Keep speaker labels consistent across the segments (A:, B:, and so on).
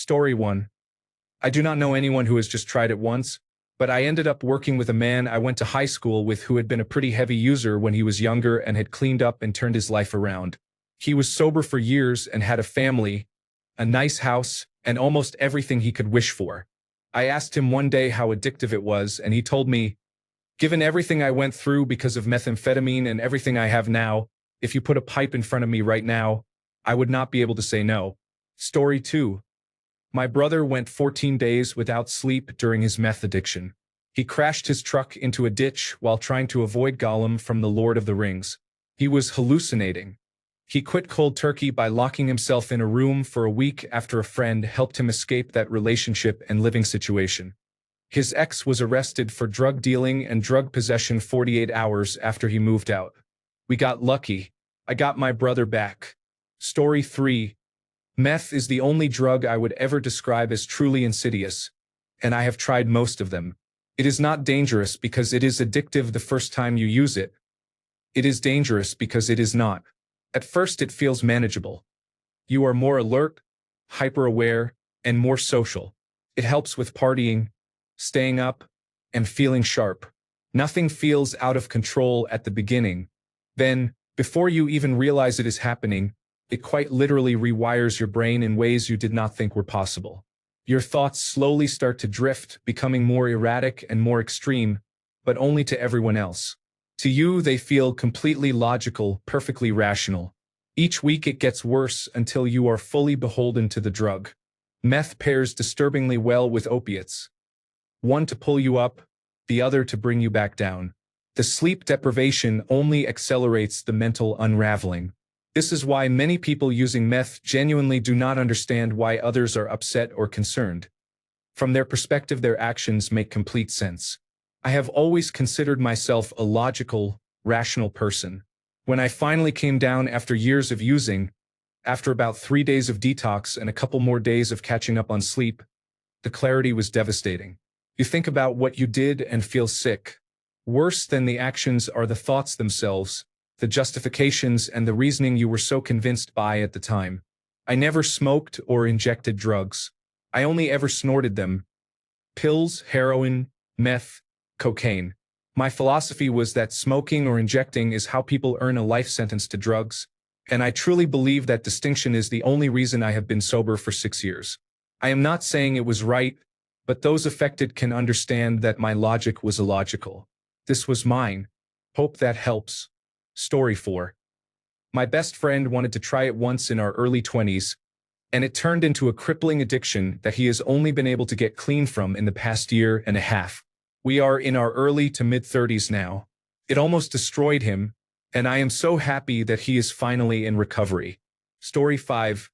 A: Story 1. I do not know anyone who has just tried it once, but I ended up working with a man I went to high school with who had been a pretty heavy user when he was younger and had cleaned up and turned his life around. He was sober for years and had a family, a nice house, and almost everything he could wish for. I asked him one day how addictive it was, and he told me, "Given everything I went through because of methamphetamine and everything I have now, if you put a pipe in front of me right now, I would not be able to say no." Story 2. My brother went 14 days without sleep during his meth addiction. He crashed his truck into a ditch while trying to avoid Gollum from The Lord of the Rings. He was hallucinating. He quit cold turkey by locking himself in a room for a week after a friend helped him escape that relationship and living situation. His ex was arrested for drug dealing and drug possession 48 hours after he moved out. We got lucky. I got my brother back. Story 3. Meth is the only drug I would ever describe as truly insidious, and I have tried most of them. It is not dangerous because it is addictive the first time you use it. It is dangerous because it is not. At first it feels manageable. You are more alert, hyper-aware, and more social. It helps with partying, staying up, and feeling sharp. Nothing feels out of control at the beginning. Then, before you even realize it is happening, it quite literally rewires your brain in ways you did not think were possible. Your thoughts slowly start to drift, becoming more erratic and more extreme, but only to everyone else. To you, they feel completely logical, perfectly rational. Each week it gets worse until you are fully beholden to the drug. Meth pairs disturbingly well with opiates. One to pull you up, the other to bring you back down. The sleep deprivation only accelerates the mental unraveling. This is why many people using meth genuinely do not understand why others are upset or concerned. From their perspective, their actions make complete sense. I have always considered myself a logical, rational person. When I finally came down after years of using, after about 3 days of detox and a couple more days of catching up on sleep, the clarity was devastating. You think about what you did and feel sick. Worse than the actions are the thoughts themselves, the justifications and the reasoning you were so convinced by at the time. I never smoked or injected drugs. I only ever snorted them. Pills, heroin, meth, cocaine. My philosophy was that smoking or injecting is how people earn a life sentence to drugs, and I truly believe that distinction is the only reason I have been sober for 6 years. I am not saying it was right, but those affected can understand that my logic was illogical. This was mine. Hope that helps. Story 4. My best friend wanted to try it once in our early 20s, and it turned into a crippling addiction that he has only been able to get clean from in the past year and a half. We are in our early to mid-30s now. It almost destroyed him, and I am so happy that he is finally in recovery. Story 5.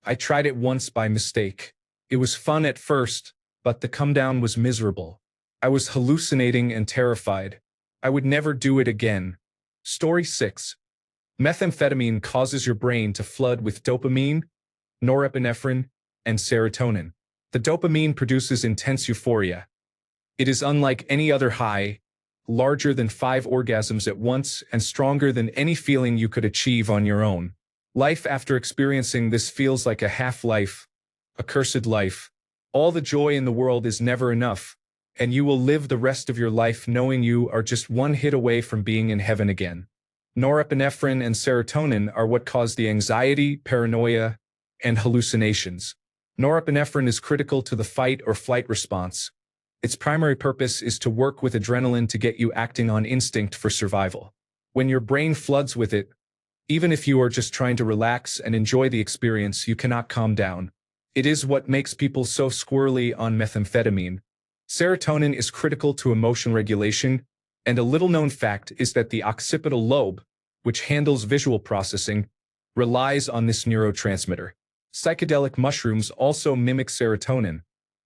A: I tried it once by mistake. It was fun at first, but the comedown was miserable. I was hallucinating and terrified. I would never do it again. Story 6. Methamphetamine causes your brain to flood with dopamine, norepinephrine, and serotonin. The dopamine produces intense euphoria. It is unlike any other high, larger than 5 orgasms at once and stronger than any feeling you could achieve on your own. Life after experiencing this feels like a half-life, a cursed life. All the joy in the world is never enough, and you will live the rest of your life knowing you are just one hit away from being in heaven again. Norepinephrine and serotonin are what cause the anxiety, paranoia, and hallucinations. Norepinephrine is critical to the fight or flight response. Its primary purpose is to work with adrenaline to get you acting on instinct for survival. When your brain floods with it, even if you are just trying to relax and enjoy the experience, you cannot calm down. It is what makes people so squirrely on methamphetamine. Serotonin is critical to emotion regulation, and a little-known fact is that the occipital lobe, which handles visual processing, relies on this neurotransmitter. Psychedelic mushrooms also mimic serotonin,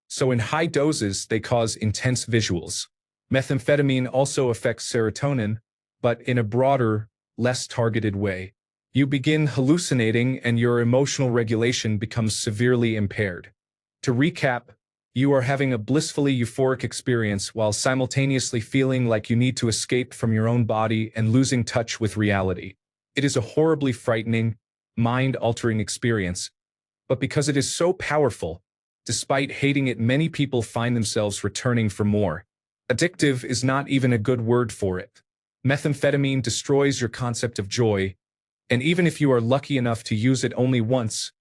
A: so in high doses they cause intense visuals. Methamphetamine also affects serotonin, but in a broader, less targeted way. You begin hallucinating and your emotional regulation becomes severely impaired. To recap, you are having a blissfully euphoric experience while simultaneously feeling like you need to escape from your own body and losing touch with reality. It is a horribly frightening, mind-altering experience, but because it is so powerful, Despite hating it, many people find themselves returning for more. Addictive is not even a good word for it. Methamphetamine destroys your concept of joy, and even if you are lucky enough to use it only once,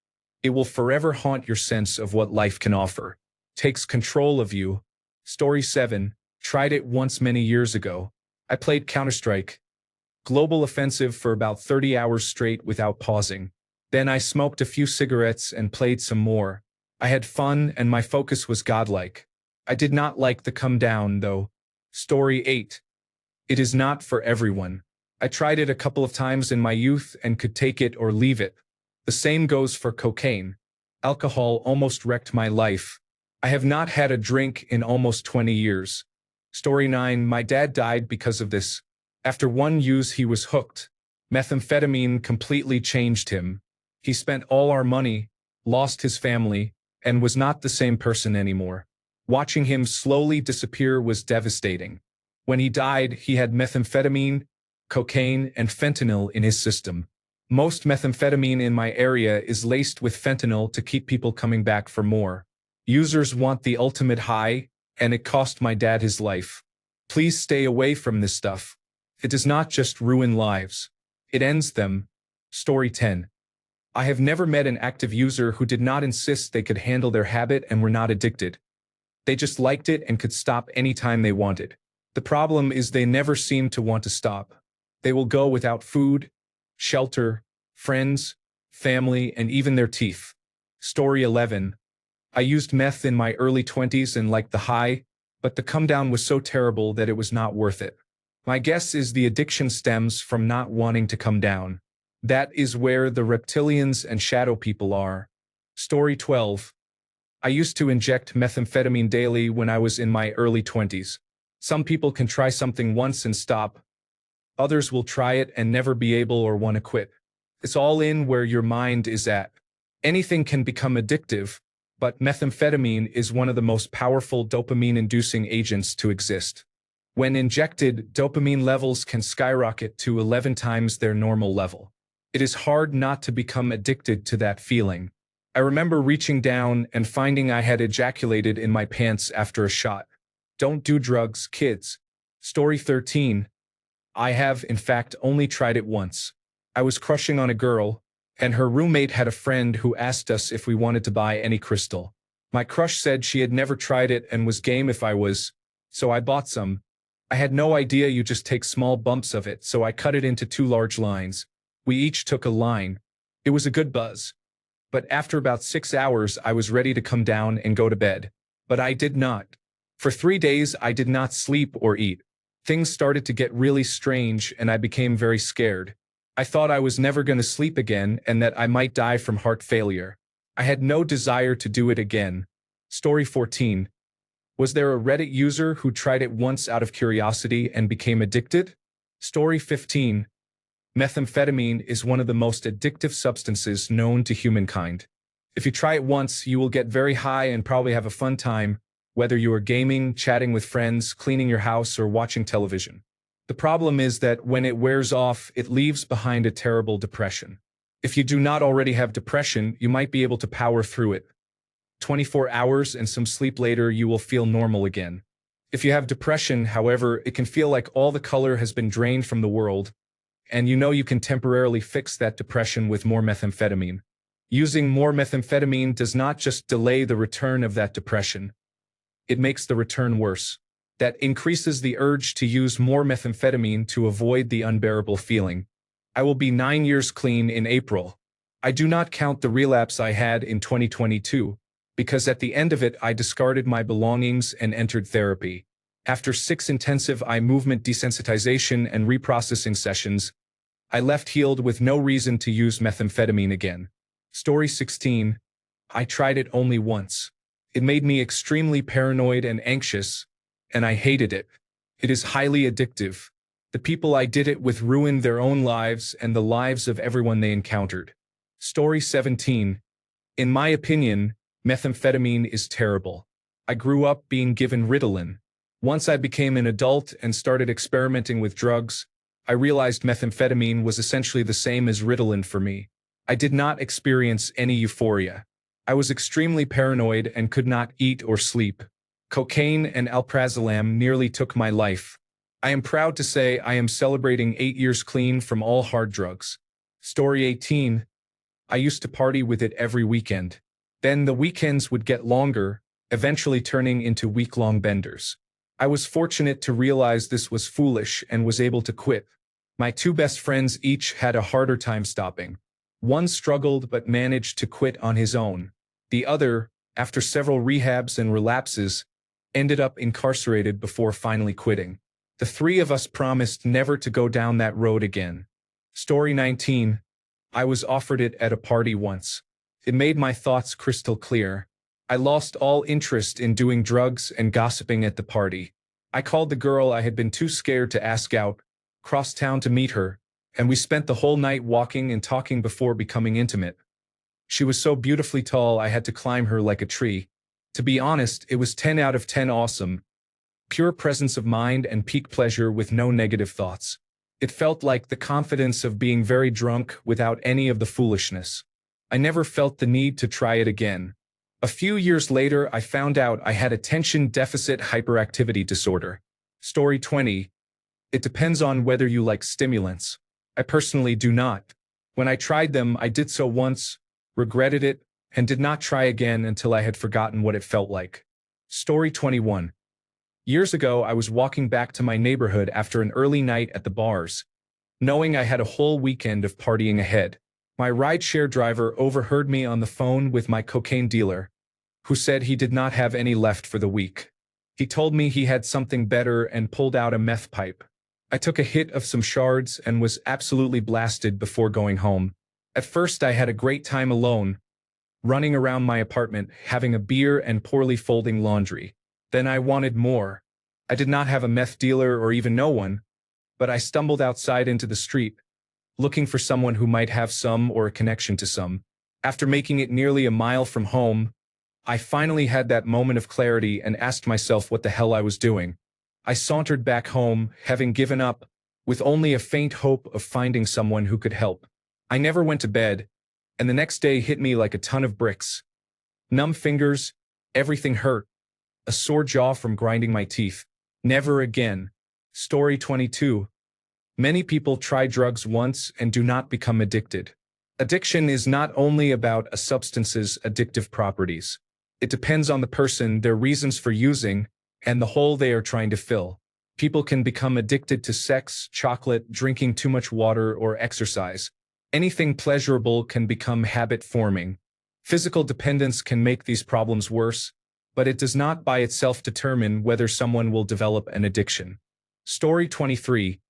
A: it will forever haunt your sense of what life can offer. Takes control of you. Story 7. Tried it once many years ago. I played Counter-Strike Global Offensive for about 30 hours straight without pausing. Then I smoked a few cigarettes and played some more. I had fun and my focus was godlike. I did not like the come down, though. Story 8. It is not for everyone. I tried it a couple of times in my youth and could take it or leave it. The same goes for cocaine. Alcohol almost wrecked my life. I have not had a drink in almost 20 years. Story 9. My dad died because of this. After one use, he was hooked. Methamphetamine completely changed him. He spent all our money, lost his family, and was not the same person anymore. Watching him slowly disappear was devastating. When he died, he had methamphetamine, cocaine, and fentanyl in his system. Most methamphetamine in my area is laced with fentanyl to keep people coming back for more. Users want the ultimate high, and it cost my dad his life. Please stay away from this stuff. It does not just ruin lives. It ends them. Story 10. I have never met an active user who did not insist they could handle their habit and were not addicted. They just liked it and could stop anytime they wanted. The problem is they never seem to want to stop. They will go without food, shelter, friends, family, and even their teeth. Story 11. I used meth in my early 20s and liked the high, but the come down was so terrible that it was not worth it. My guess is the addiction stems from not wanting to come down. That is where the reptilians and shadow people are. Story 12. I used to inject methamphetamine daily when I was in my early 20s. Some people can try something once and stop. Others will try it and never be able or want to quit. It's all in where your mind is at. Anything can become addictive, but methamphetamine is one of the most powerful dopamine-inducing agents to exist. When injected, dopamine levels can skyrocket to 11 times their normal level. It is hard not to become addicted to that feeling. I remember reaching down and finding I had ejaculated in my pants after a shot. Don't do drugs, kids. Story 13. I have, in fact, only tried it once. I was crushing on a girl, and her roommate had a friend who asked us if we wanted to buy any crystal. My crush said she had never tried it and was game if I was, so I bought some. I had no idea you just take small bumps of it, so I cut it into 2 large lines. We each took a line. It was a good buzz. But after about 6 hours, I was ready to come down and go to bed. But I did not. For 3 days, I did not sleep or eat. Things started to get really strange, and I became very scared. I thought I was never going to sleep again and that I might die from heart failure. I had no desire to do it again. Story 14. Was there a Reddit user who tried it once out of curiosity and became addicted? Story 15. Methamphetamine is one of the most addictive substances known to humankind. If you try it once, you will get very high and probably have a fun time, whether you are gaming, chatting with friends, cleaning your house, or watching television. The problem is that when it wears off, it leaves behind a terrible depression. If you do not already have depression, you might be able to power through it. 24 hours and some sleep later, you will feel normal again. If you have depression, however, it can feel like all the color has been drained from the world, and you know you can temporarily fix that depression with more methamphetamine. Using more methamphetamine does not just delay the return of that depression. It makes the return worse. That increases the urge to use more methamphetamine to avoid the unbearable feeling. I will be 9 years clean in April. I do not count the relapse I had in 2022, because at the end of it I discarded my belongings and entered therapy. After 6 intensive eye movement desensitization and reprocessing sessions, I left healed with no reason to use methamphetamine again. Story 16. I tried it only once. It made me extremely paranoid and anxious, and I hated it. It is highly addictive. The people I did it with ruined their own lives and the lives of everyone they encountered. Story 17. In my opinion, methamphetamine is terrible. I grew up being given Ritalin. Once I became an adult and started experimenting with drugs, I realized methamphetamine was essentially the same as Ritalin for me. I did not experience any euphoria. I was extremely paranoid and could not eat or sleep. Cocaine and alprazolam nearly took my life. I am proud to say I am celebrating 8 years clean from all hard drugs. Story 18. I used to party with it every weekend. Then the weekends would get longer, eventually turning into week-long benders. I was fortunate to realize this was foolish and was able to quit. My two best friends each had a harder time stopping. One struggled but managed to quit on his own. The other, after several rehabs and relapses, ended up incarcerated before finally quitting. The three of us promised never to go down that road again. Story 19. I was offered it at a party once. It made my thoughts crystal clear. I lost all interest in doing drugs and gossiping at the party. I called the girl I had been too scared to ask out, crossed town to meet her, and we spent the whole night walking and talking before becoming intimate. She was so beautifully tall I had to climb her like a tree. To be honest, it was 10 out of 10 awesome. Pure presence of mind and peak pleasure with no negative thoughts. It felt like the confidence of being very drunk without any of the foolishness. I never felt the need to try it again. A few years later, I found out I had attention deficit hyperactivity disorder. Story 20. It depends on whether you like stimulants. I personally do not. When I tried them, I did so once, regretted it, and did not try again until I had forgotten what it felt like. Story 21. Years ago, I was walking back to my neighborhood after an early night at the bars, knowing I had a whole weekend of partying ahead. My rideshare driver overheard me on the phone with my cocaine dealer, who said he did not have any left for the week. He told me he had something better and pulled out a meth pipe. I took a hit of some shards and was absolutely blasted before going home. At first, I had a great time alone, running around my apartment, having a beer and poorly folding laundry. Then I wanted more. I did not have a meth dealer or even know one, but I stumbled outside into the street, looking for someone who might have some or a connection to some. After making it nearly a mile from home, I finally had that moment of clarity and asked myself what the hell I was doing. I sauntered back home, having given up, with only a faint hope of finding someone who could help. I never went to bed, and the next day hit me like a ton of bricks. Numb fingers, everything hurt, a sore jaw from grinding my teeth. Never again. Story 22. Many people try drugs once and do not become addicted. Addiction is not only about a substance's addictive properties. It depends on the person, their reasons for using, and the hole they are trying to fill. People can become addicted to sex, chocolate, drinking too much water, or exercise. Anything pleasurable can become habit-forming. Physical dependence can make these problems worse, but it does not by itself determine whether someone will develop an addiction. Story 23.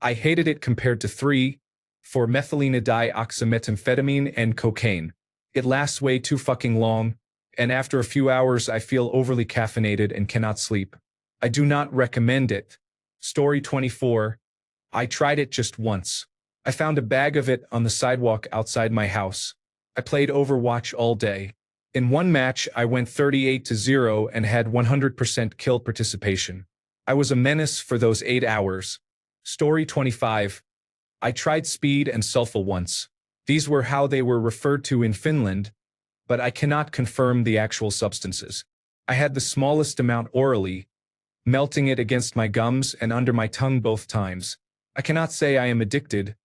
A: I hated it compared to 3, 4-methylenedioxymethamphetamine and cocaine. It lasts way too fucking long, and after a few hours I feel overly caffeinated and cannot sleep. I do not recommend it. Story 24. I tried it just once. I found a bag of it on the sidewalk outside my house. I played Overwatch all day. In one match, I went 38-0 and had 100% kill participation. I was a menace for those 8 hours. Story 25. I tried speed and sulfa once. These were how they were referred to in Finland, but I cannot confirm the actual substances. I had the smallest amount orally, melting it against my gums and under my tongue both times. I cannot say I am addicted,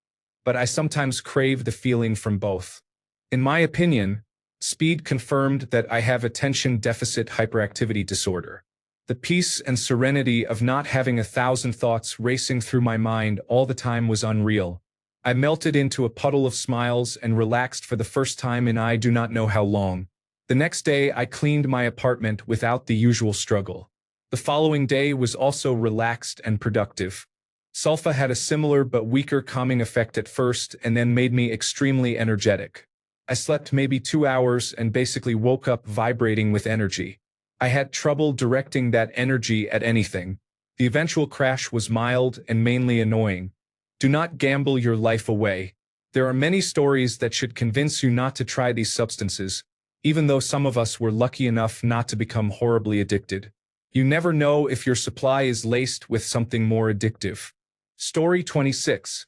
A: but I sometimes crave the feeling from both. In my opinion, speed confirmed that I have attention deficit hyperactivity disorder. The peace and serenity of not having 1,000 thoughts racing through my mind all the time was unreal. I melted into a puddle of smiles and relaxed for the first time in I do not know how long. The next day, I cleaned my apartment without the usual struggle. The following day was also relaxed and productive. Sulfa had a similar but weaker calming effect at first and then made me extremely energetic. I slept maybe 2 hours and basically woke up vibrating with energy. I had trouble directing that energy at anything. The eventual crash was mild and mainly annoying. Do not gamble your life away. There are many stories that should convince you not to try these substances, even though some of us were lucky enough not to become horribly addicted. You never know if your supply is laced with something more addictive. Story 26.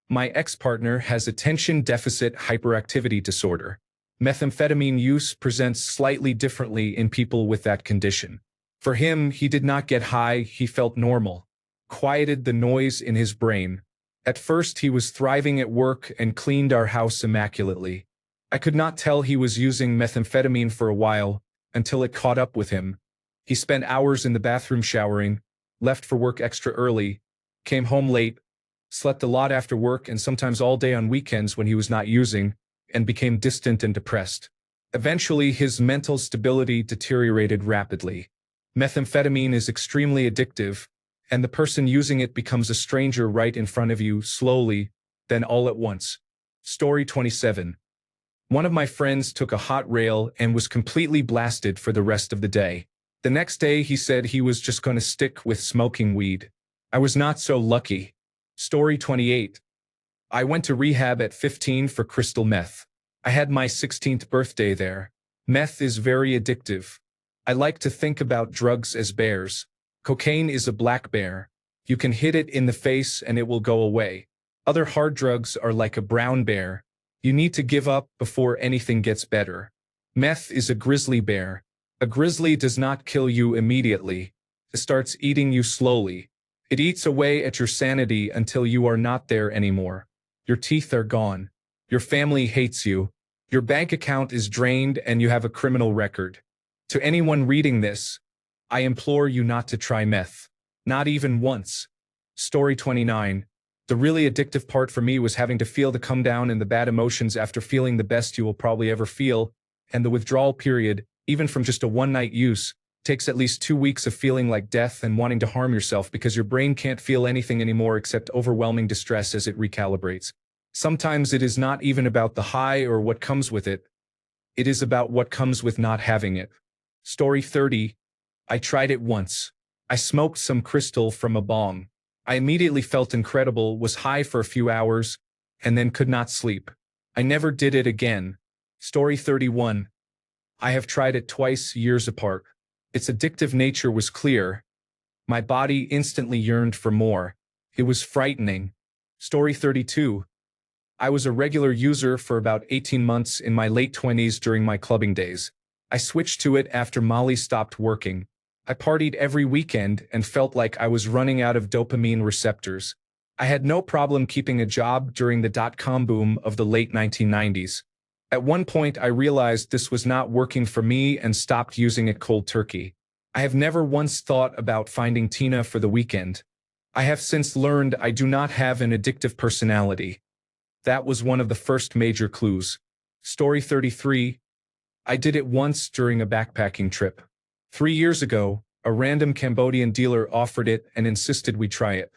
A: My ex-partner has attention deficit hyperactivity disorder. Methamphetamine use presents slightly differently in people with that condition. For him, he did not get high, he felt normal. Quieted the noise in his brain. At first he was thriving at work and cleaned our house immaculately. I could not tell he was using methamphetamine for a while, until it caught up with him. He spent hours in the bathroom showering, left for work extra early, came home late, slept a lot after work and sometimes all day on weekends when he was not using, and became distant and depressed. Eventually, his mental stability deteriorated rapidly. Methamphetamine is extremely addictive, and the person using it becomes a stranger right in front of you, slowly, then all at once. Story 27. One of my friends took a hot rail and was completely blasted for the rest of the day. The next day he said he was just going to stick with smoking weed. I was not so lucky. Story 28. I went to rehab at 15 for crystal meth. I had my 16th birthday there. Meth is very addictive. I like to think about drugs as bears. Cocaine is a black bear. You can hit it in the face and it will go away. Other hard drugs are like a brown bear. You need to give up before anything gets better. Meth is a grizzly bear. A grizzly does not kill you immediately. It starts eating you slowly. It eats away at your sanity until you are not there anymore. Your teeth are gone. Your family hates you. Your bank account is drained and you have a criminal record. To anyone reading this, I implore you not to try meth. Not even once. Story 29. The really addictive part for me was having to feel the come down and the bad emotions after feeling the best you will probably ever feel, and the withdrawal period, even from just a one-night use, takes at least 2 weeks of feeling like death and wanting to harm yourself because your brain can't feel anything anymore except overwhelming distress as it recalibrates. Sometimes it is not even about the high or what comes with it. It is about what comes with not having it. Story 30. I tried it once. I smoked some crystal from a bong. I immediately felt incredible, was high for a few hours, and then could not sleep. I never did it again. Story 31. I have tried it twice, years apart. Its addictive nature was clear. My body instantly yearned for more. It was frightening. Story 32. I was a regular user for about 18 months in my late 20s during my clubbing days. I switched to it after Molly stopped working. I partied every weekend and felt like I was running out of dopamine receptors. I had no problem keeping a job during the dot-com boom of the late 1990s. At one point, I realized this was not working for me and stopped using it cold turkey. I have never once thought about finding Tina for the weekend. I have since learned I do not have an addictive personality. That was one of the first major clues. Story 33. I did it once during a backpacking trip. 3 years ago, a random Cambodian dealer offered it and insisted we try it.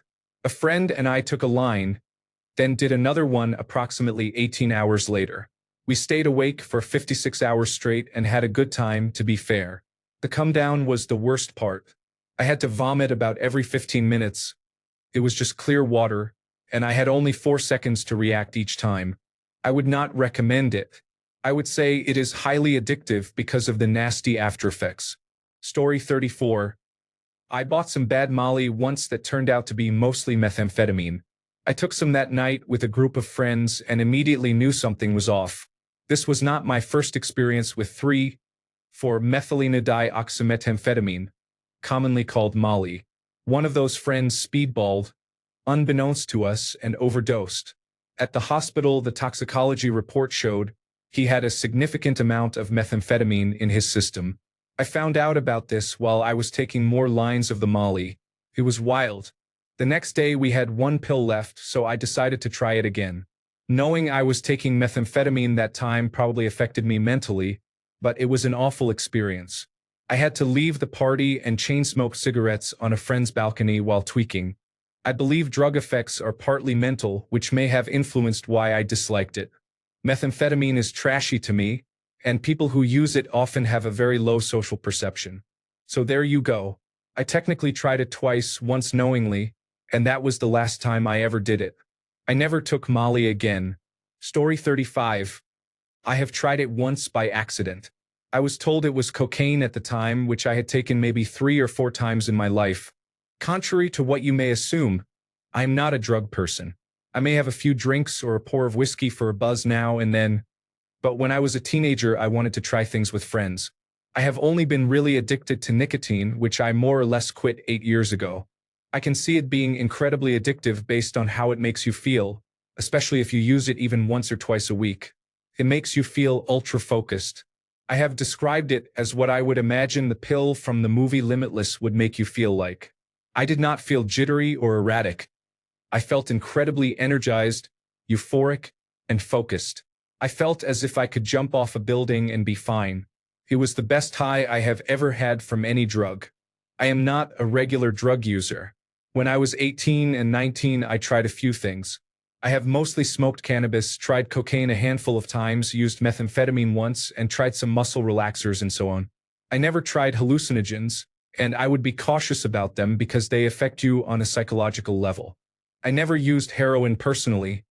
A: A friend and I took a line, then did another one approximately 18 hours later. We stayed awake for 56 hours straight and had a good time, to be fair. The come down was the worst part. I had to vomit about every 15 minutes. It was just clear water, and I had only 4 seconds to react each time. I would not recommend it. I would say it is highly addictive because of the nasty aftereffects. Story 34. I bought some bad Molly once that turned out to be mostly methamphetamine. I took some that night with a group of friends and immediately knew something was off. This was not my first experience with 3,4-methylenedioxymethamphetamine, commonly called Molly. One of those friends speedballed, unbeknownst to us, and overdosed. At the hospital, the toxicology report showed he had a significant amount of methamphetamine in his system. I found out about this while I was taking more lines of the Molly. It was wild. The next day we had 1 pill left, so I decided to try it again. Knowing I was taking methamphetamine that time probably affected me mentally, but it was an awful experience. I had to leave the party and chain smoke cigarettes on a friend's balcony while tweaking. I believe drug effects are partly mental, which may have influenced why I disliked it. Methamphetamine is trashy to me, and people who use it often have a very low social perception. So there you go. I technically tried it twice, once knowingly, and that was the last time I ever did it. I never took Molly again. Story 35. I have tried it once by accident. I was told it was cocaine at the time, which I had taken maybe 3 or 4 times in my life. Contrary to what you may assume, I am not a drug person. I may have a few drinks or a pour of whiskey for a buzz now and then, But when I was a teenager, I wanted to try things with friends. I have only been really addicted to nicotine, which I more or less quit 8 years ago. I can see it being incredibly addictive based on how it makes you feel, especially if you use it even once or twice a week. It makes you feel ultra-focused. I have described it as what I would imagine the pill from the movie Limitless would make you feel like. I did not feel jittery or erratic. I felt incredibly energized, euphoric, and focused. I felt as if I could jump off a building and be fine. It was the best high I have ever had from any drug. I am not a regular drug user. When I was 18 and 19, I tried a few things. I have mostly smoked cannabis, tried cocaine a handful of times, used methamphetamine once, and tried some muscle relaxers and so on. I never tried hallucinogens, and I would be cautious about them because they affect you on a psychological level. I never used heroin personally,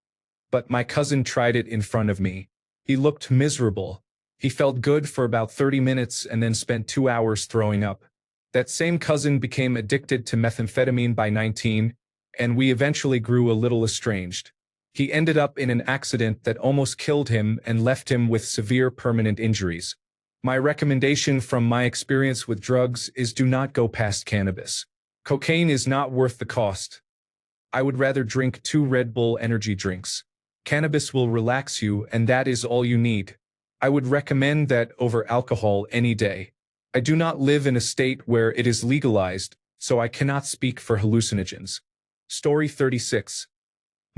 A: but my cousin tried it in front of me. He looked miserable. He felt good for about 30 minutes and then spent 2 hours throwing up. That same cousin became addicted to methamphetamine by 19, and we eventually grew a little estranged. He ended up in an accident that almost killed him and left him with severe permanent injuries. My recommendation from my experience with drugs is do not go past cannabis. Cocaine is not worth the cost. I would rather drink 2 Red Bull energy drinks. Cannabis will relax you, and that is all you need. I would recommend that over alcohol any day. I do not live in a state where it is legalized, so I cannot speak for hallucinogens. Story 36.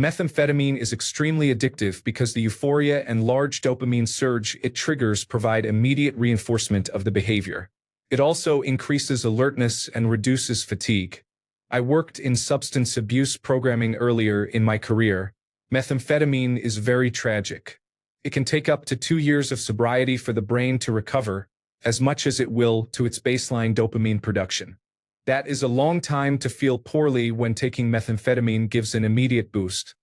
A: Methamphetamine is extremely addictive because the euphoria and large dopamine surge it triggers provide immediate reinforcement of the behavior. It also increases alertness and reduces fatigue. I worked in substance abuse programming earlier in my career. Methamphetamine is very tragic. It can take up to 2 years of sobriety for the brain to recover, as much as it will to its baseline dopamine production. That is a long time to feel poorly when taking methamphetamine gives an immediate boost.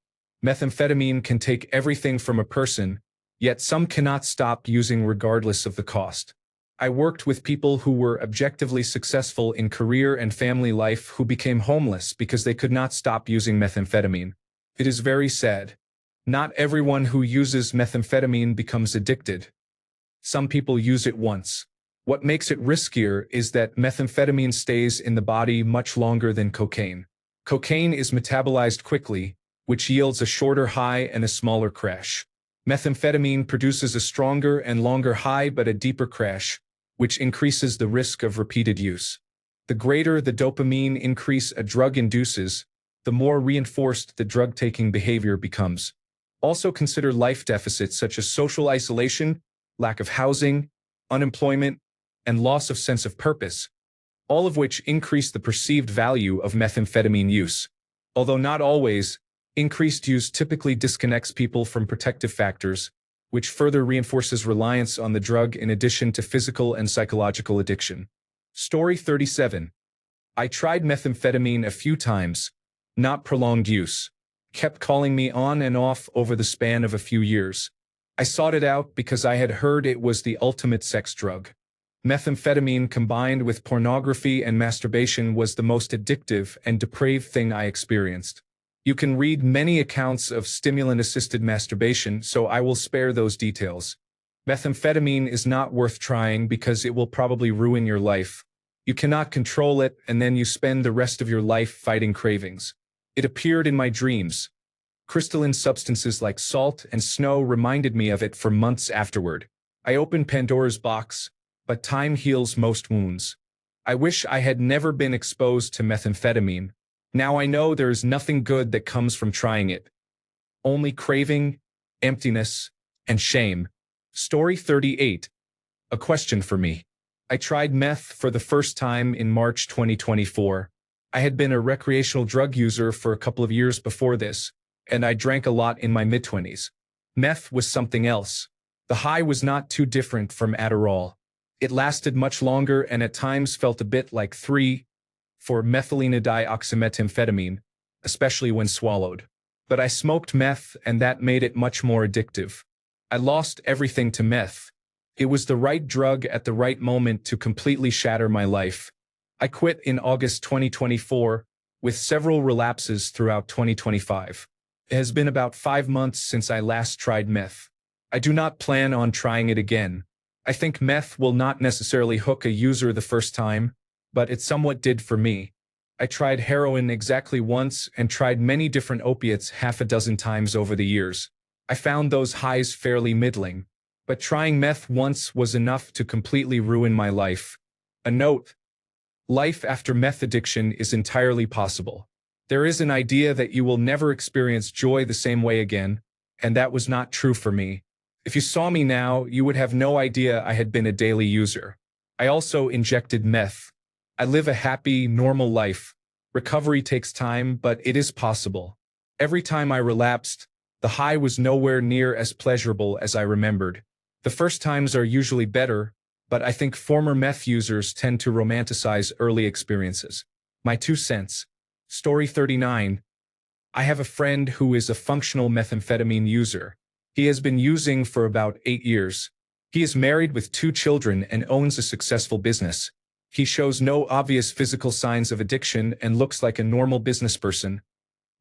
A: Methamphetamine can take everything from a person, yet some cannot stop using regardless of the cost. I worked with people who were objectively successful in career and family life who became homeless because they could not stop using methamphetamine. It is very sad. Not everyone who uses methamphetamine becomes addicted. Some people use it once. What makes it riskier is that methamphetamine stays in the body much longer than cocaine. Cocaine is metabolized quickly, which yields a shorter high and a smaller crash. Methamphetamine produces a stronger and longer high but a deeper crash, which increases the risk of repeated use. The greater the dopamine increase a drug induces, the more reinforced the drug-taking behavior becomes. Also consider life deficits such as social isolation, lack of housing, unemployment, and loss of sense of purpose, all of which increase the perceived value of methamphetamine use. Although not always, increased use typically disconnects people from protective factors, which further reinforces reliance on the drug in addition to physical and psychological addiction. Story 37. I tried methamphetamine a few times, not prolonged use. Kept calling me on and off over the span of a few years. I sought it out because I had heard it was the ultimate sex drug. Methamphetamine combined with pornography and masturbation was the most addictive and depraved thing I experienced. You can read many accounts of stimulant-assisted masturbation, so I will spare those details. Methamphetamine is not worth trying because it will probably ruin your life. You cannot control it, and then you spend the rest of your life fighting cravings. It appeared in my dreams. Crystalline substances like salt and snow reminded me of it for months afterward. I opened Pandora's box, but time heals most wounds. I wish I had never been exposed to methamphetamine. Now I know there is nothing good that comes from trying it. Only craving, emptiness, and shame. Story 38. A question for me. I tried meth for the first time in March 2024. I had been a recreational drug user for a couple of years before this, and I drank a lot in my mid-20s. Meth was something else. The high was not too different from Adderall. It lasted much longer and at times felt a bit like 3,4-methylenedioxymethamphetamine, especially when swallowed. But I smoked meth and that made it much more addictive. I lost everything to meth. It was the right drug at the right moment to completely shatter my life. I quit in August 2024, with several relapses throughout 2025. It has been about 5 months since I last tried meth. I do not plan on trying it again. I think meth will not necessarily hook a user the first time, but it somewhat did for me. I tried heroin exactly once and tried many different opiates half a dozen times over the years. I found those highs fairly middling, but trying meth once was enough to completely ruin my life. A note: life after meth addiction is entirely possible. There is an idea that you will never experience joy the same way again, and that was not true for me. If you saw me now, you would have no idea I had been a daily user. I also injected meth. I live a happy, normal life. Recovery takes time, but it is possible. Every time I relapsed, the high was nowhere near as pleasurable as I remembered. The first times are usually better, but I think former meth users tend to romanticize early experiences. My 2 cents. Story 39. I have a friend who is a functional methamphetamine user. He has been using for about 8 years. He is married with 2 children and owns a successful business. He shows no obvious physical signs of addiction and looks like a normal business person,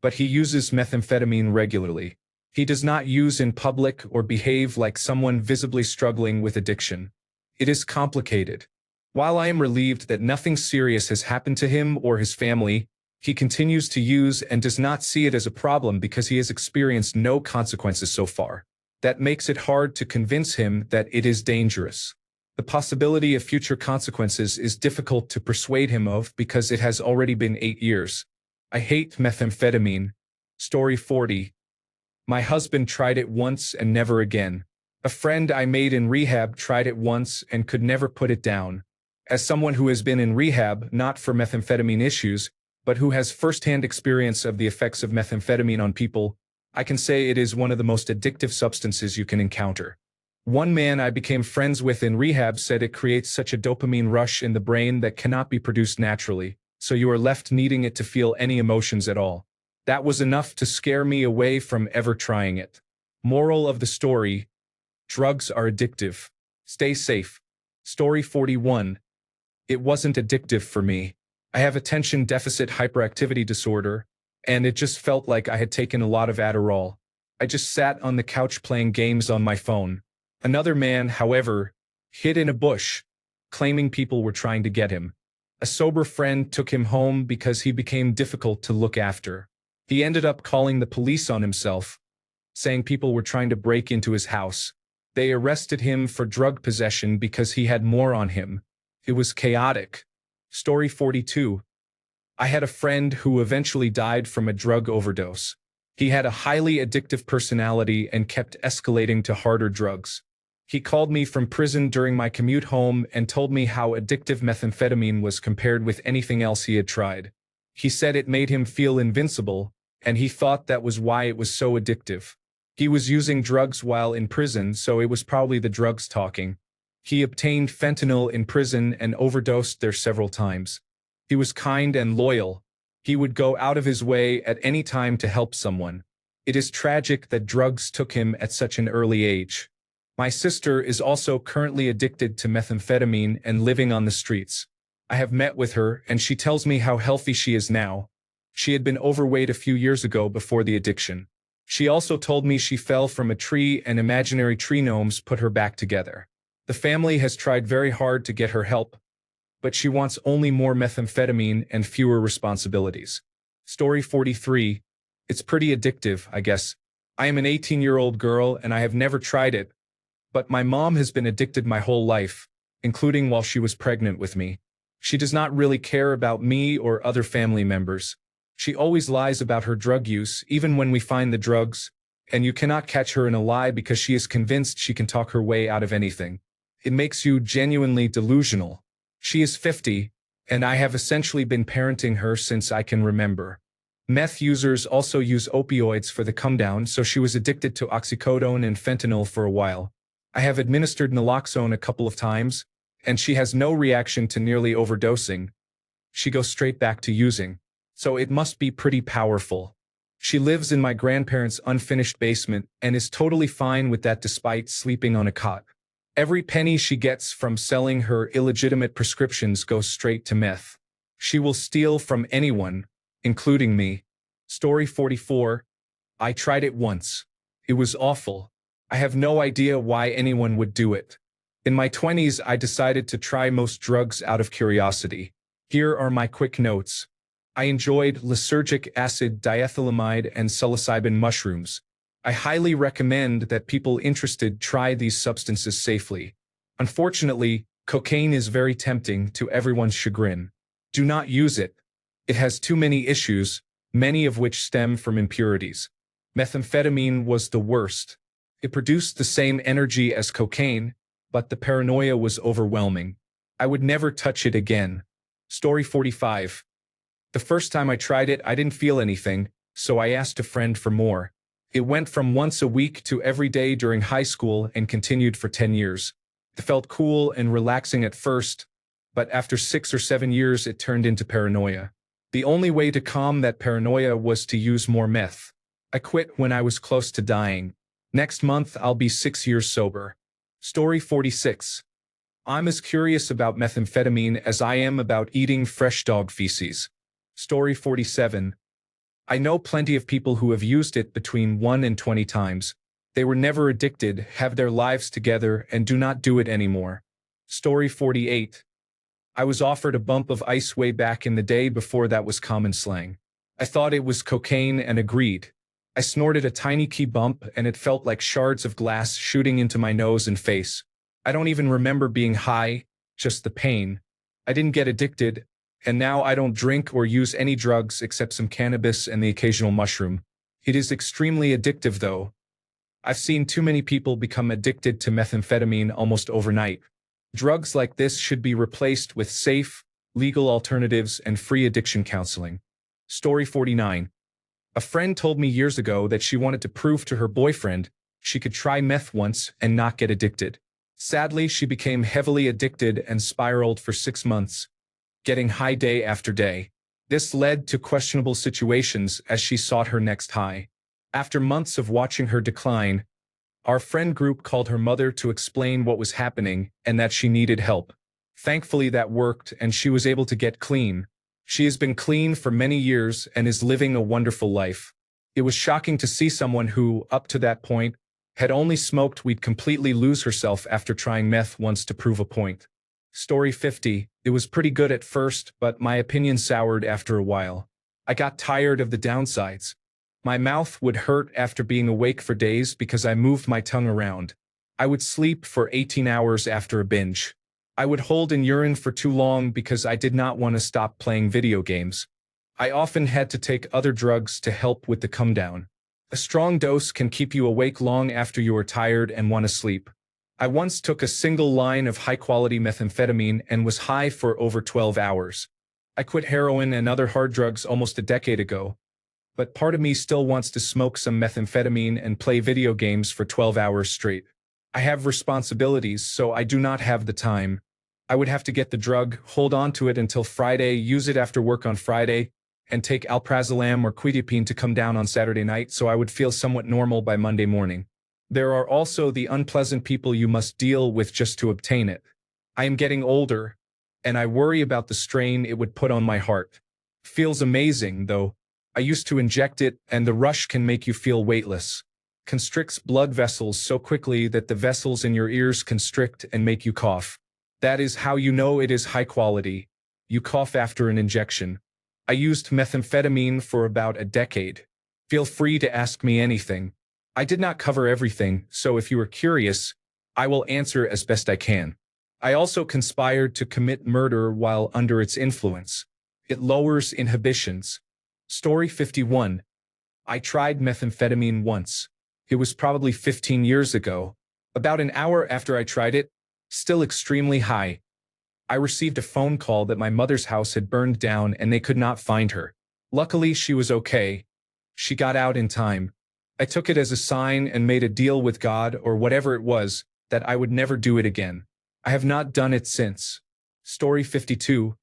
A: but he uses methamphetamine regularly. He does not use in public or behave like someone visibly struggling with addiction. It is complicated. While I am relieved that nothing serious has happened to him or his family, he continues to use and does not see it as a problem because he has experienced no consequences so far. That makes it hard to convince him that it is dangerous. The possibility of future consequences is difficult to persuade him of because it has already been 8 years. I hate methamphetamine. Story 40. My husband tried it once and never again. A friend I made in rehab tried it once and could never put it down. As someone who has been in rehab, not for methamphetamine issues, but who has first-hand experience of the effects of methamphetamine on people, I can say it is one of the most addictive substances you can encounter. One man I became friends with in rehab said it creates such a dopamine rush in the brain that cannot be produced naturally, so you are left needing it to feel any emotions at all. That was enough to scare me away from ever trying it. Moral of the story: drugs are addictive. Stay safe. Story 41. It wasn't addictive for me. I have attention deficit hyperactivity disorder, and it just felt like I had taken a lot of Adderall. I just sat on the couch playing games on my phone. Another man, however, hid in a bush, claiming people were trying to get him. A sober friend took him home because he became difficult to look after. He ended up calling the police on himself, saying people were trying to break into his house. They arrested him for drug possession because he had more on him. It was chaotic. Story 42. I had a friend who eventually died from a drug overdose. He had a highly addictive personality and kept escalating to harder drugs. He called me from prison during my commute home and told me how addictive methamphetamine was compared with anything else he had tried. He said it made him feel invincible, and he thought that was why it was so addictive. He was using drugs while in prison, so it was probably the drugs talking. He obtained fentanyl in prison and overdosed there several times. He was kind and loyal. He would go out of his way at any time to help someone. It is tragic that drugs took him at such an early age. My sister is also currently addicted to methamphetamine and living on the streets. I have met with her, and she tells me how healthy she is now. She had been overweight a few years ago before the addiction. She also told me she fell from a tree and imaginary tree gnomes put her back together. The family has tried very hard to get her help, but she wants only more methamphetamine and fewer responsibilities. Story 43. It's pretty addictive, I guess. I am an 18-year-old girl and I have never tried it, but my mom has been addicted my whole life, including while she was pregnant with me. She does not really care about me or other family members. She always lies about her drug use, even when we find the drugs, and you cannot catch her in a lie because she is convinced she can talk her way out of anything. It makes you genuinely delusional. She is 50, and I have essentially been parenting her since I can remember. Meth users also use opioids for the comedown, so she was addicted to oxycodone and fentanyl for a while. I have administered naloxone a couple of times, and she has no reaction to nearly overdosing. She goes straight back to using. So it must be pretty powerful. She lives in my grandparents' unfinished basement and is totally fine with that despite sleeping on a cot. Every penny she gets from selling her illegitimate prescriptions goes straight to meth. She will steal from anyone, including me. Story 44. I tried it once. It was awful. I have no idea why anyone would do it. In my 20s, I decided to try most drugs out of curiosity. Here are my quick notes. I enjoyed lysergic acid diethylamide and psilocybin mushrooms. I highly recommend that people interested try these substances safely. Unfortunately, cocaine is very tempting to everyone's chagrin. Do not use it. It has too many issues, many of which stem from impurities. Methamphetamine was the worst. It produced the same energy as cocaine, but the paranoia was overwhelming. I would never touch it again. Story 45. The first time I tried it, I didn't feel anything, so I asked a friend for more. It went from once a week to every day during high school and continued for 10 years. It felt cool and relaxing at first, but after 6 or 7 years it turned into paranoia. The only way to calm that paranoia was to use more meth. I quit when I was close to dying. Next month I'll be 6 years sober. Story 46. I'm as curious about methamphetamine as I am about eating fresh dog feces. Story 47. I know plenty of people who have used it between 1 and 20 times. They were never addicted, have their lives together, and do not do it anymore. Story 48. I was offered a bump of ice way back in the day before that was common slang. I thought it was cocaine and agreed. I snorted a tiny key bump and it felt like shards of glass shooting into my nose and face. I don't even remember being high, just the pain. I didn't get addicted, and now I don't drink or use any drugs except some cannabis and the occasional mushroom. It is extremely addictive though. I've seen too many people become addicted to methamphetamine almost overnight. Drugs like this should be replaced with safe, legal alternatives and free addiction counseling. Story 49. A friend told me years ago that she wanted to prove to her boyfriend she could try meth once and not get addicted. Sadly, she became heavily addicted and spiraled for 6 months, getting high day after day. This led to questionable situations as she sought her next high. After months of watching her decline, our friend group called her mother to explain what was happening and that she needed help. Thankfully, that worked and she was able to get clean. She has been clean for many years and is living a wonderful life. It was shocking to see someone who, up to that point, had only smoked weed completely lose herself after trying meth once to prove a point. Story 50. It was pretty good at first, but my opinion soured after a while. I got tired of the downsides. My mouth would hurt after being awake for days because I moved my tongue around. I would sleep for 18 hours after a binge. I would hold in urine for too long because I did not want to stop playing video games. I often had to take other drugs to help with the comedown. A strong dose can keep you awake long after you are tired and want to sleep. I once took a single line of high-quality methamphetamine and was high for over 12 hours. I quit heroin and other hard drugs almost a decade ago, but part of me still wants to smoke some methamphetamine and play video games for 12 hours straight. I have responsibilities, so I do not have the time. I would have to get the drug, hold on to it until Friday, use it after work on Friday, and take alprazolam or quetiapine to come down on Saturday night so I would feel somewhat normal by Monday morning. There are also the unpleasant people you must deal with just to obtain it. I am getting older, and I worry about the strain it would put on my heart. Feels amazing, though. I used to inject it, and the rush can make you feel weightless. Constricts blood vessels so quickly that the vessels in your ears constrict and make you cough. That is how you know it is high quality. You cough after an injection. I used methamphetamine for about a decade. Feel free to ask me anything. I did not cover everything, so if you are curious, I will answer as best I can. I also conspired to commit murder while under its influence. It lowers inhibitions. Story 51. I tried methamphetamine once. It was probably 15 years ago. About an hour after I tried it, still extremely high, I received a phone call that my mother's house had burned down and they could not find her. Luckily, she was okay. She got out in time. I took it as a sign and made a deal with God or whatever it was that I would never do it again. I have not done it since. Story 52.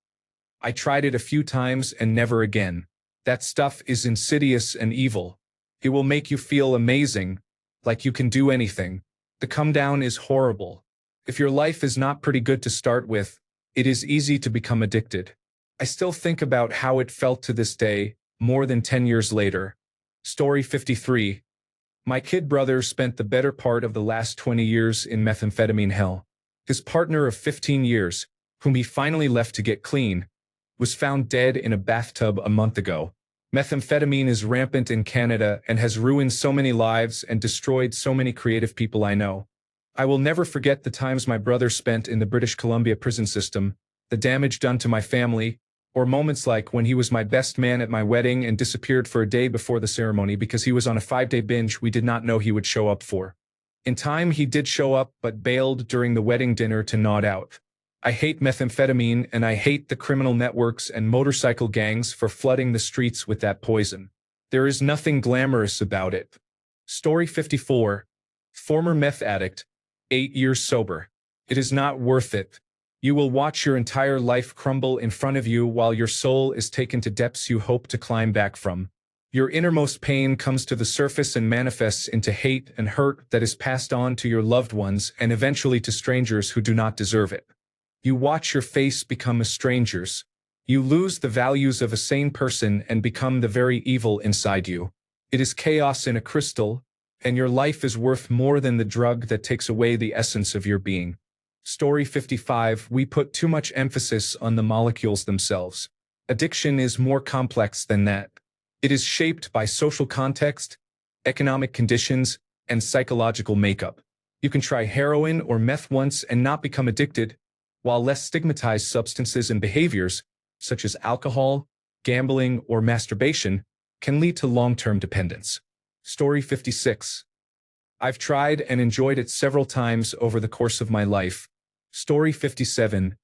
A: I tried it a few times and never again. That stuff is insidious and evil. It will make you feel amazing, like you can do anything. The comedown is horrible. If your life is not pretty good to start with, it is easy to become addicted. I still think about how it felt to this day, more than 10 years later. Story 53. My kid brother spent the better part of the last 20 years in methamphetamine hell. His partner of 15 years, whom he finally left to get clean, was found dead in a bathtub a month ago. Methamphetamine is rampant in Canada and has ruined so many lives and destroyed so many creative people I know. I will never forget the times my brother spent in the British Columbia prison system, the damage done to my family, or moments like when he was my best man at my wedding and disappeared for a day before the ceremony because he was on a 5-day binge we did not know he would show up for. In time, he did show up but bailed during the wedding dinner to nod out. I hate methamphetamine and I hate the criminal networks and motorcycle gangs for flooding the streets with that poison. There is nothing glamorous about it. Story 54. Former meth addict, 8 years sober. It is not worth it. You will watch your entire life crumble in front of you while your soul is taken to depths you hope to climb back from. Your innermost pain comes to the surface and manifests into hate and hurt that is passed on to your loved ones and eventually to strangers who do not deserve it. You watch your face become a stranger's. You lose the values of a sane person and become the very evil inside you. It is chaos in a crystal, and your life is worth more than the drug that takes away the essence of your being. Story 55. We put too much emphasis on the molecules themselves. Addiction is more complex than that. It is shaped by social context, economic conditions, and psychological makeup. You can try heroin or meth once and not become addicted, while less stigmatized substances and behaviors, such as alcohol, gambling, or masturbation, can lead to long-term dependence. Story 56. I've tried and enjoyed it several times over the course of my life. Story 57.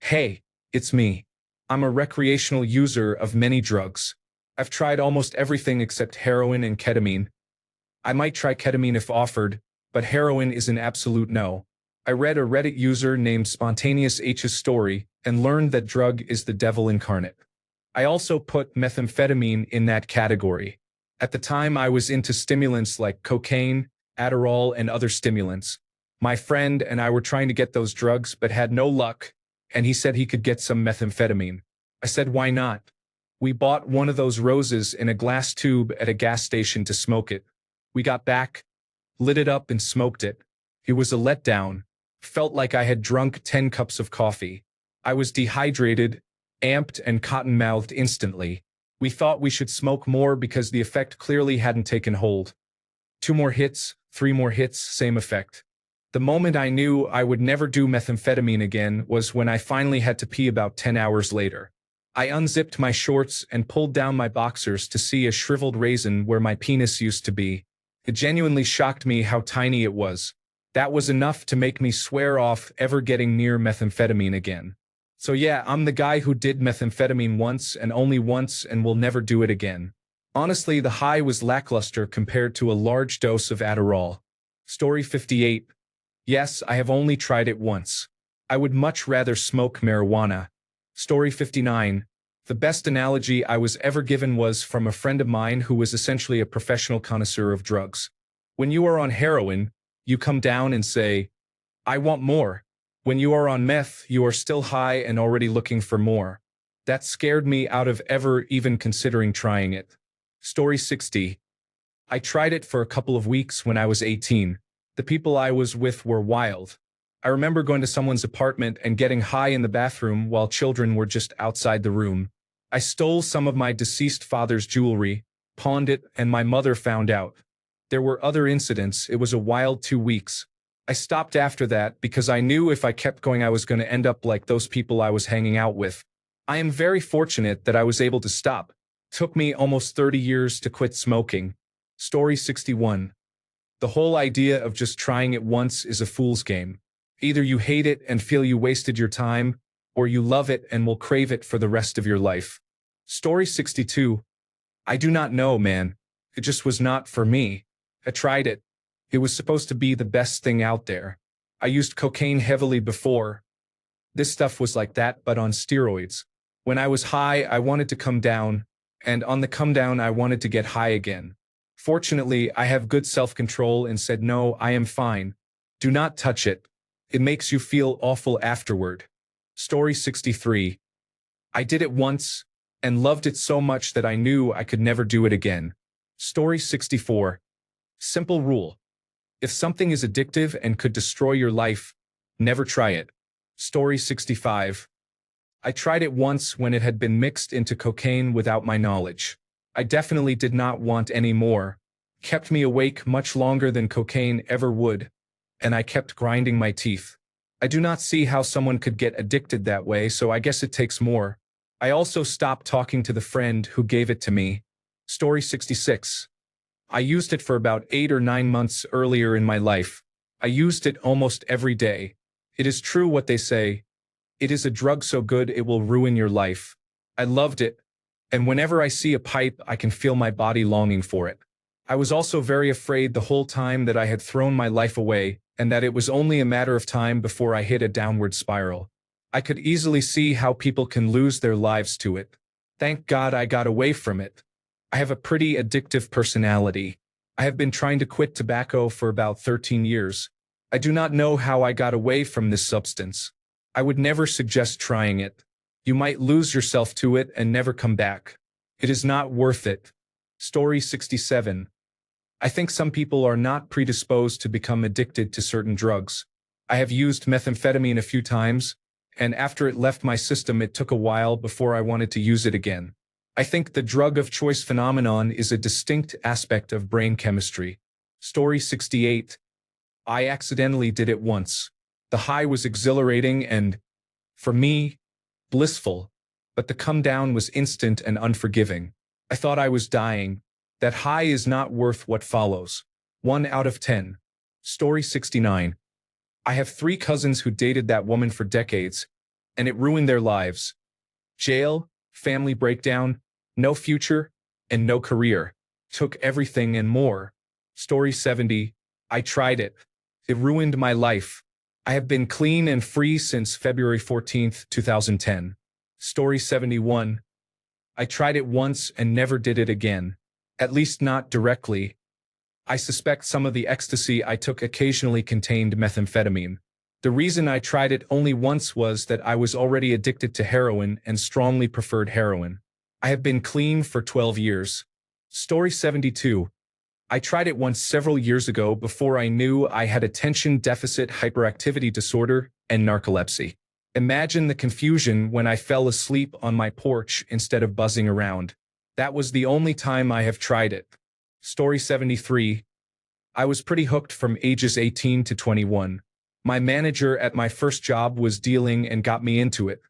A: Hey, it's me. I'm a recreational user of many drugs. I've tried almost everything except heroin and ketamine. I might try ketamine if offered, but heroin is an absolute no. I read a Reddit user named Spontaneous H's story and learned that drug is the devil incarnate. I also put methamphetamine in that category. At the time, I was into stimulants like cocaine, Adderall, and other stimulants. My friend and I were trying to get those drugs but had no luck, and he said he could get some methamphetamine. I said, why not? We bought one of those roses in a glass tube at a gas station to smoke it. We got back, lit it up and smoked it. It was a letdown. Felt like I had drunk 10 cups of coffee. I was dehydrated, amped, and cotton-mouthed instantly. We thought we should smoke more because the effect clearly hadn't taken hold. 2 more hits, 3 more hits, same effect. The moment I knew I would never do methamphetamine again was when I finally had to pee about 10 hours later. I unzipped my shorts and pulled down my boxers to see a shriveled raisin where my penis used to be. It genuinely shocked me how tiny it was. That was enough to make me swear off ever getting near methamphetamine again. So yeah, I'm the guy who did methamphetamine once and only once and will never do it again. Honestly, the high was lackluster compared to a large dose of Adderall. Story 58. Yes, I have only tried it once. I would much rather smoke marijuana. Story 59. The best analogy I was ever given was from a friend of mine who was essentially a professional connoisseur of drugs. When you are on heroin, you come down and say, I want more. When you are on meth, you are still high and already looking for more. That scared me out of ever even considering trying it. Story 60. I tried it for a couple of weeks when I was 18. The people I was with were wild. I remember going to someone's apartment and getting high in the bathroom while children were just outside the room. I stole some of my deceased father's jewelry, pawned it, and my mother found out. There were other incidents. It was a wild 2 weeks. I stopped after that because I knew if I kept going I was going to end up like those people I was hanging out with. I am very fortunate that I was able to stop. It took me almost 30 years to quit smoking. Story 61. The whole idea of just trying it once is a fool's game. Either you hate it and feel you wasted your time, or you love it and will crave it for the rest of your life. Story 62. I do not know, man. It just was not for me. I tried it. It was supposed to be the best thing out there. I used cocaine heavily before. This stuff was like that, but on steroids. When I was high, I wanted to come down, and on the come down, I wanted to get high again. Fortunately, I have good self-control and said, no, I am fine. Do not touch it. It makes you feel awful afterward. Story 63. I did it once and loved it so much that I knew I could never do it again. Story 64. Simple rule. If something is addictive and could destroy your life, never try it. Story 65. I tried it once when it had been mixed into cocaine without my knowledge. I definitely did not want any more. Kept me awake much longer than cocaine ever would, and I kept grinding my teeth. I do not see how someone could get addicted that way, so I guess it takes more. I also stopped talking to the friend who gave it to me. Story 66. I used it for about 8 or 9 months earlier in my life. I used it almost every day. It is true what they say. It is a drug so good it will ruin your life. I loved it, and whenever I see a pipe, I can feel my body longing for it. I was also very afraid the whole time that I had thrown my life away, and that it was only a matter of time before I hit a downward spiral. I could easily see how people can lose their lives to it. Thank God I got away from it. I have a pretty addictive personality. I have been trying to quit tobacco for about 13 years. I do not know how I got away from this substance. I would never suggest trying it. You might lose yourself to it and never come back. It is not worth it. Story 67. I think some people are not predisposed to become addicted to certain drugs. I have used methamphetamine a few times, and after it left my system it took a while before I wanted to use it again. I think the drug of choice phenomenon is a distinct aspect of brain chemistry. Story 68. I accidentally did it once. The high was exhilarating and, for me, blissful, but the come down was instant and unforgiving. I thought I was dying. That high is not worth what follows. 1 out of 10. Story 69. I have 3 cousins who dated that woman for decades, and it ruined their lives. Jail, family breakdown, no future, and no career. Took everything and more. Story 70. I tried it. It ruined my life. I have been clean and free since February 14th, 2010. Story 71. I tried it once and never did it again. At least not directly. I suspect some of the ecstasy I took occasionally contained methamphetamine. The reason I tried it only once was that I was already addicted to heroin and strongly preferred heroin. I have been clean for 12 years. Story 72. I tried it once several years ago before I knew I had attention deficit hyperactivity disorder and narcolepsy. Imagine the confusion when I fell asleep on my porch instead of buzzing around. That was the only time I have tried it. Story 73. I was pretty hooked from ages 18 to 21. My manager at my first job was dealing and got me into it.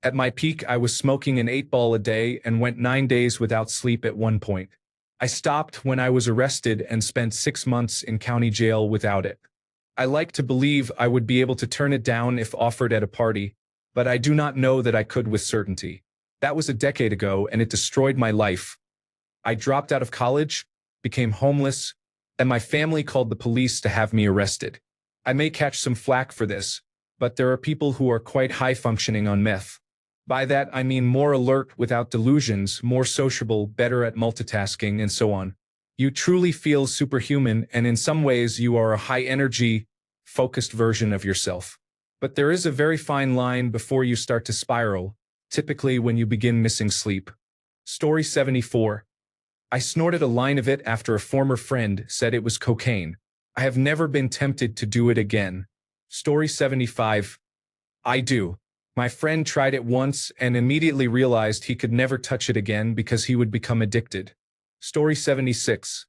A: At my peak, I was smoking an 8-ball a day and went 9 days without sleep at one point. I stopped when I was arrested and spent 6 months in county jail without it. I like to believe I would be able to turn it down if offered at a party, but I do not know that I could with certainty. That was a decade ago and it destroyed my life. I dropped out of college, became homeless, and my family called the police to have me arrested. I may catch some flack for this, but there are people who are quite high functioning on meth. By that I mean more alert without delusions, more sociable, better at multitasking, and so on. You truly feel superhuman, and in some ways you are a high-energy, focused version of yourself. But there is a very fine line before you start to spiral, typically when you begin missing sleep. Story 74. I snorted a line of it after a former friend said it was cocaine. I have never been tempted to do it again. Story 75. I do. My friend tried it once and immediately realized he could never touch it again because he would become addicted. Story 76.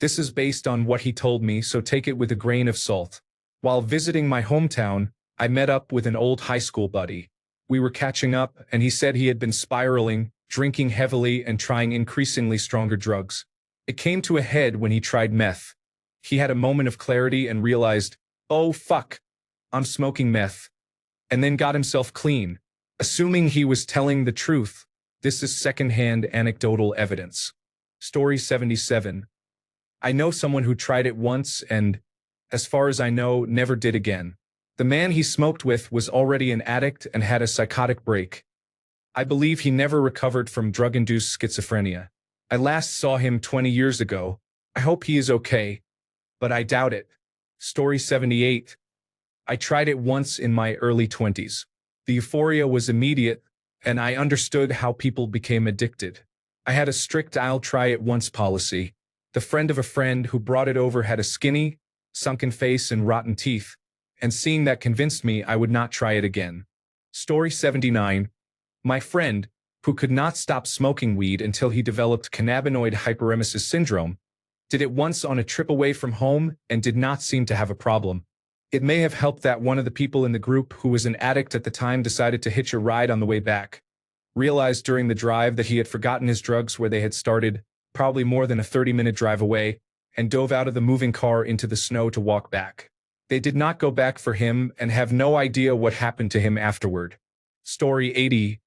A: This is based on what he told me, so take it with a grain of salt. While visiting my hometown, I met up with an old high school buddy. We were catching up, and he said he had been spiraling, drinking heavily and trying increasingly stronger drugs. It came to a head when he tried meth. He had a moment of clarity and realized, oh fuck, I'm smoking meth. And then got himself clean, assuming he was telling the truth. This is secondhand anecdotal evidence. Story 77. I know someone who tried it once and, as far as I know, never did again. The man he smoked with was already an addict and had a psychotic break. I believe he never recovered from drug-induced schizophrenia. I last saw him 20 years ago. I hope he is okay, but I doubt it. Story 78. I tried it once in my early 20s. The euphoria was immediate, and I understood how people became addicted. I had a strict I'll try it once policy. The friend of a friend who brought it over had a skinny, sunken face and rotten teeth, and seeing that convinced me I would not try it again. Story 79. My friend, who could not stop smoking weed until he developed cannabinoid hyperemesis syndrome, did it once on a trip away from home and did not seem to have a problem. It may have helped that one of the people in the group who was an addict at the time decided to hitch a ride on the way back. Realized during the drive that he had forgotten his drugs where they had started, probably more than a 30-minute drive away, and dove out of the moving car into the snow to walk back. They did not go back for him and have no idea what happened to him afterward. Story 80.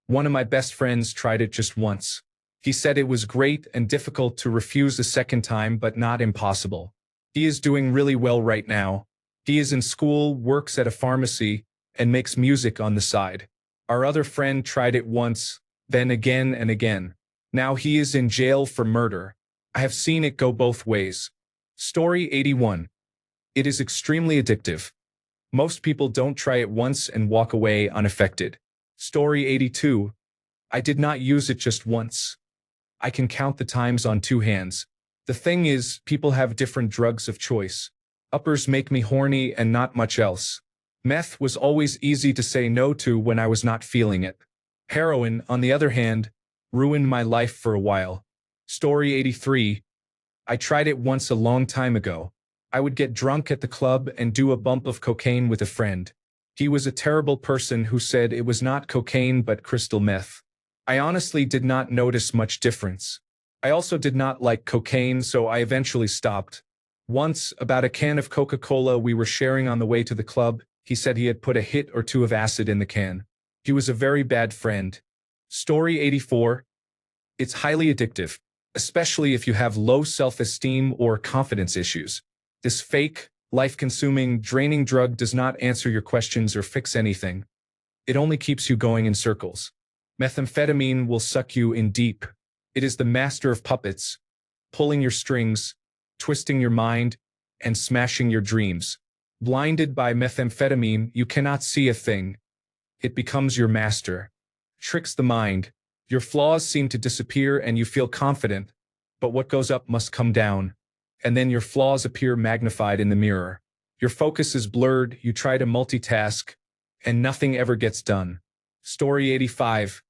A: One of my best friends tried it just once. He said it was great and difficult to refuse a second time but not impossible. He is doing really well right now. He is in school, works at a pharmacy, and makes music on the side. Our other friend tried it once, then again and again. Now he is in jail for murder. I have seen it go both ways. Story 81. It is extremely addictive. Most people don't try it once and walk away unaffected. Story 82. I did not use it just once. I can count the times on two hands. The thing is, people have different drugs of choice. Uppers make me horny and not much else. Meth was always easy to say no to when I was not feeling it. Heroin, on the other hand, ruined my life for a while. Story 83. I tried it once a long time ago. I would get drunk at the club and do a bump of cocaine with a friend. He was a terrible person who said it was not cocaine but crystal meth. I honestly did not notice much difference. I also did not like cocaine, so I eventually stopped. Once, about a can of Coca-Cola we were sharing on the way to the club, he said he had put a hit or two of acid in the can. He was a very bad friend. Story 84. It's highly addictive, especially if you have low self-esteem or confidence issues. This fake, life-consuming, draining drug does not answer your questions or fix anything. It only keeps you going in circles. Methamphetamine will suck you in deep. It is the master of puppets, pulling your strings, twisting your mind, and smashing your dreams. Blinded by methamphetamine, you cannot see a thing. It becomes your master. Tricks the mind. Your flaws seem to disappear and you feel confident, but what goes up must come down. And then your flaws appear magnified in the mirror. Your focus is blurred, you try to multitask, and nothing ever gets done. Story 85.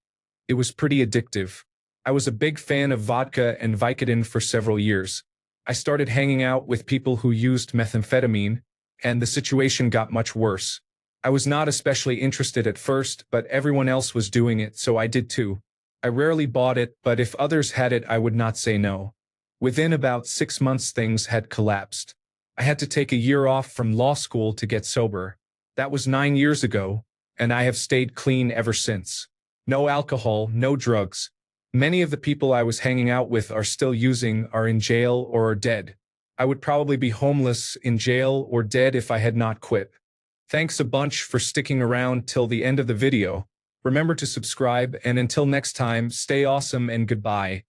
A: It was pretty addictive. I was a big fan of vodka and Vicodin for several years. I started hanging out with people who used methamphetamine, and the situation got much worse. I was not especially interested at first, but everyone else was doing it, so I did too. I rarely bought it, but if others had it, I would not say no. Within about 6 months, things had collapsed. I had to take a year off from law school to get sober. That was 9 years ago, and I have stayed clean ever since. No alcohol, no drugs. Many of the people I was hanging out with are still using, are in jail, or are dead. I would probably be homeless, in jail, or dead if I had not quit. Thanks a bunch for sticking around till the end of the video. Remember to subscribe, and until next time, stay awesome and goodbye.